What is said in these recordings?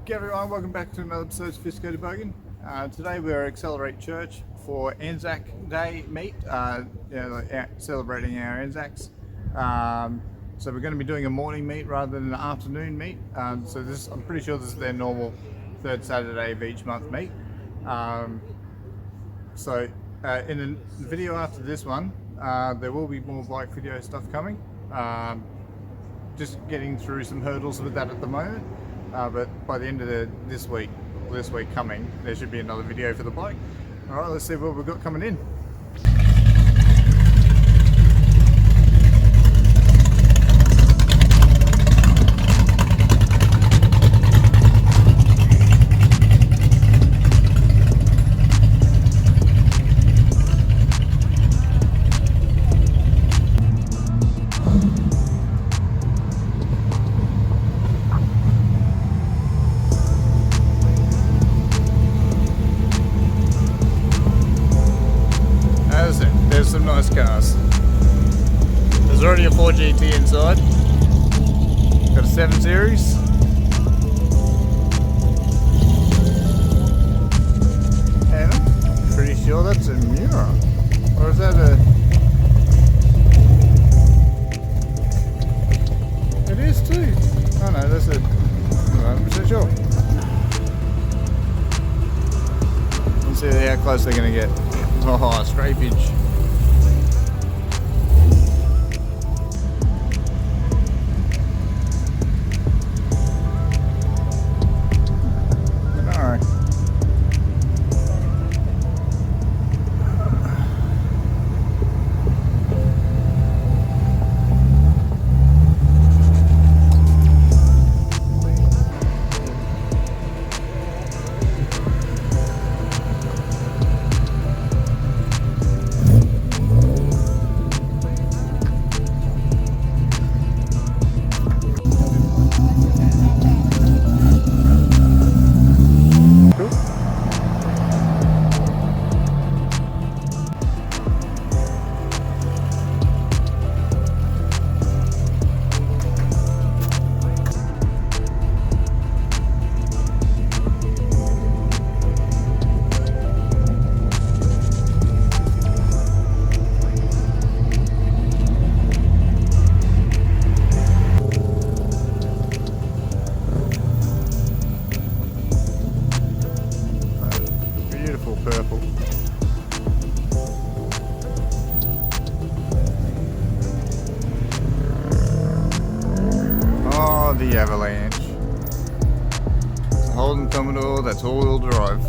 G'day everyone, welcome back to another episode of Sophisticated Bogan. Today we are at Accelerate Church for ANZAC Day meet, celebrating our ANZACs. So we're going to be doing a morning meet rather than an afternoon meet. I'm pretty sure this is their normal third Saturday of each month meet. In the video after this one, there will be more bike video stuff coming. Just getting through some hurdles with that at the moment. But by the end of this week coming, there should be another video for the bike. Alright, let's see what we've got coming in. There's some nice cars. There's already a 4GT inside. Got a 7 Series. And I'm pretty sure that's a Miura. Or is that a... It is too. Oh no, that's a... I'm not 100% sure. Let's see how close they're going to get. Oh, scrapage. Alright. Purple. Oh, the Avalanche. It's a Holden Commodore, that's all-wheel drive.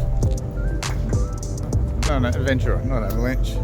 No, Adventurer, not Avalanche.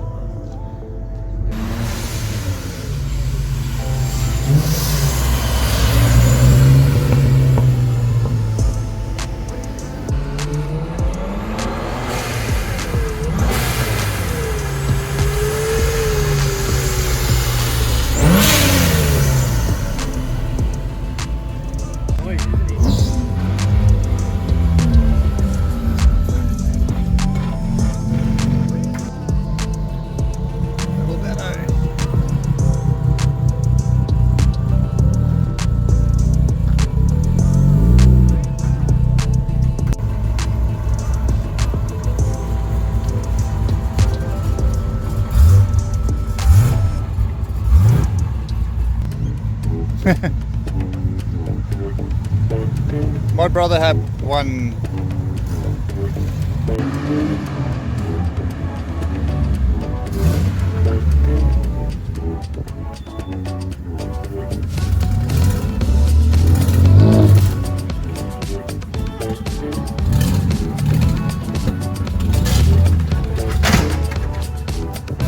My brother had one.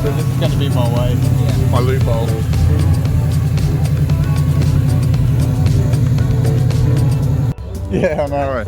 So this is going to be my way, my loophole. Yeah, I know, right?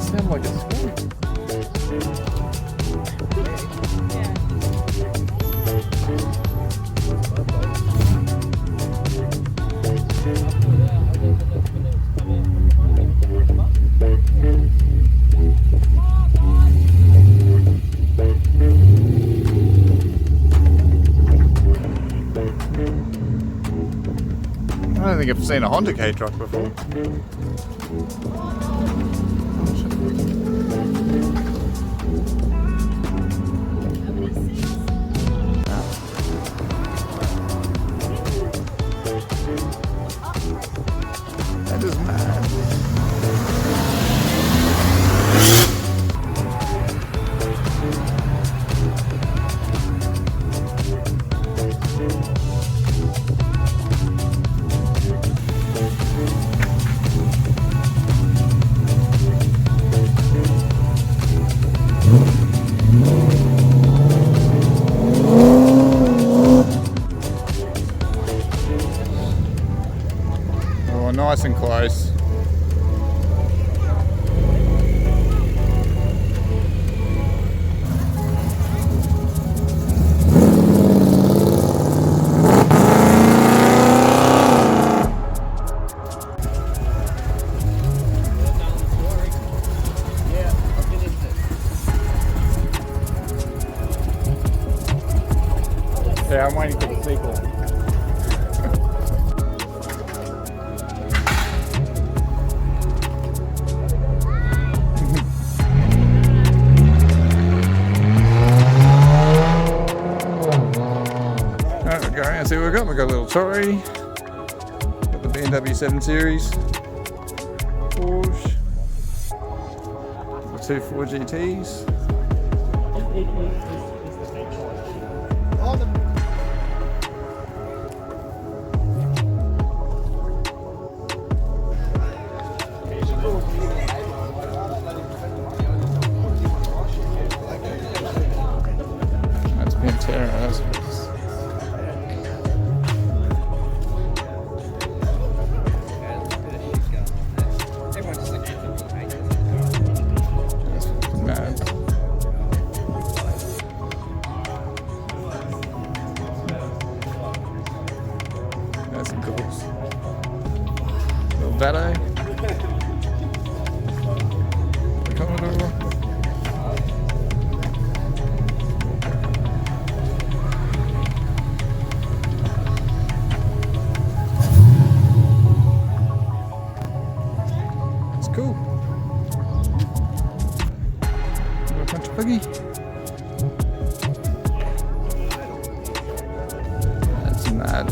Sound like it's school. I don't think I've seen a Honda K truck before. That is mad. Oh, nice and close. Yeah, I'm waiting for the sequel. Alright, we're going and see what we've got. We've got a little Tory, got the BMW 7 Series, Porsche, the two 4 GTs. That's Pantera, that's nice. That's fucking mad. That's some goals. Little Vado. The Commodore. That's cool. Got a bunch of buggy. That's mad.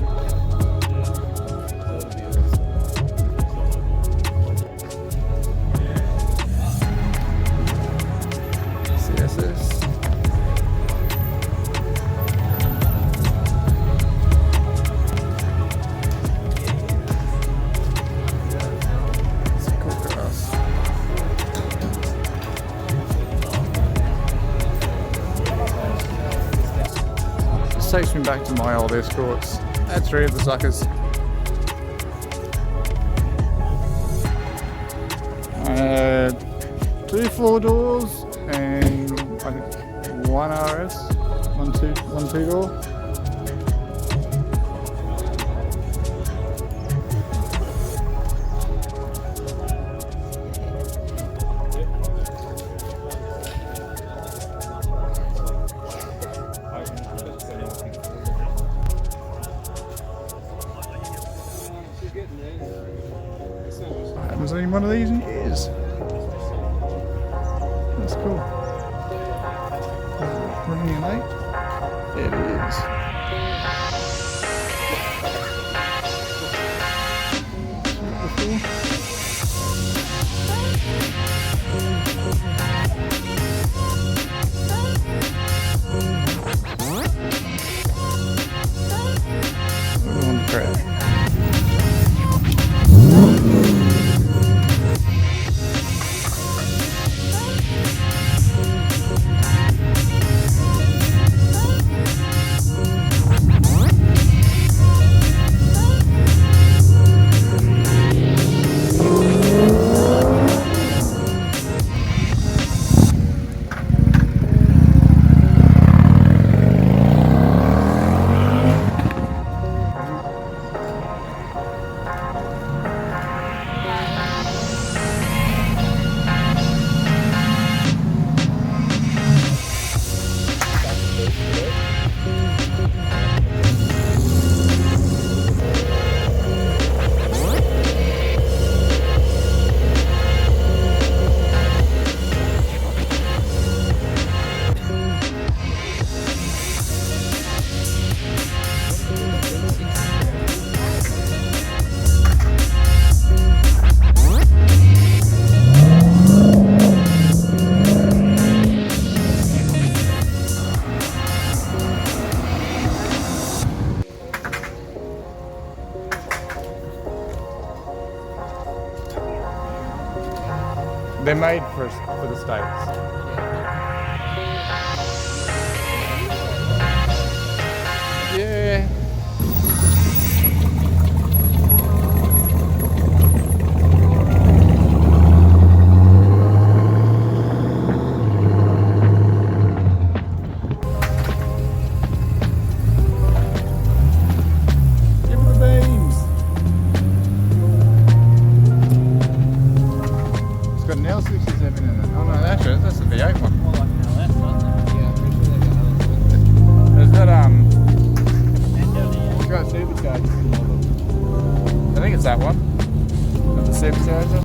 CSS. It's a cool grass. This takes me back to my old escorts. I had 3 of the suckers. I had 2 4 doors and I think 1 RS, one two door. I haven't seen one of these in years. That's cool. Running in 8. There it is. they're made for the States. Yeah. Give me the beams. It's got an L67 in it. Oh no, that's the V8 one. More like an LS, aren't they? Yeah, I'm pretty sure they got LS. There's that You got superchargers in all of them. I think it's that one. The supercharger.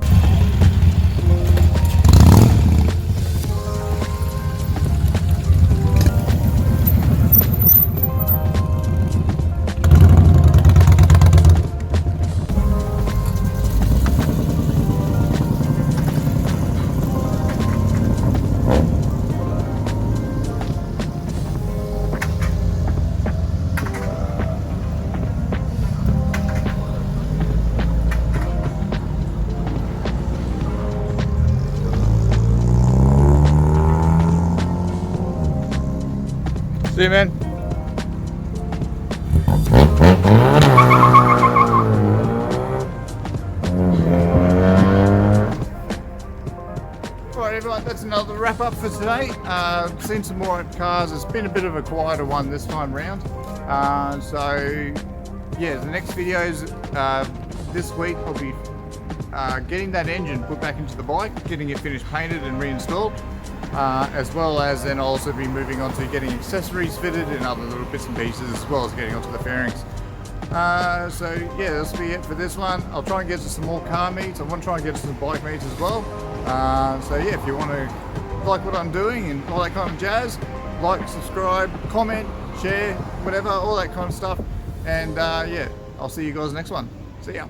See you, man. Alright everyone, that's another wrap up for today. Seen some more cars. It's been a bit of a quieter one this time round. So yeah, the next videos this week I'll be getting that engine put back into the bike, getting it finished painted and reinstalled. As well as then I'll also be moving on to getting accessories fitted and other little bits and pieces, as well as getting onto the fairings. So yeah, this will be it for this one. I'll try and get to some more car meets. I want to try and get to some bike meets as well. So yeah, if you want to like what I'm doing and all that kind of jazz, like, subscribe, comment, share, whatever, all that kind of stuff. And yeah, I'll see you guys next one. See ya.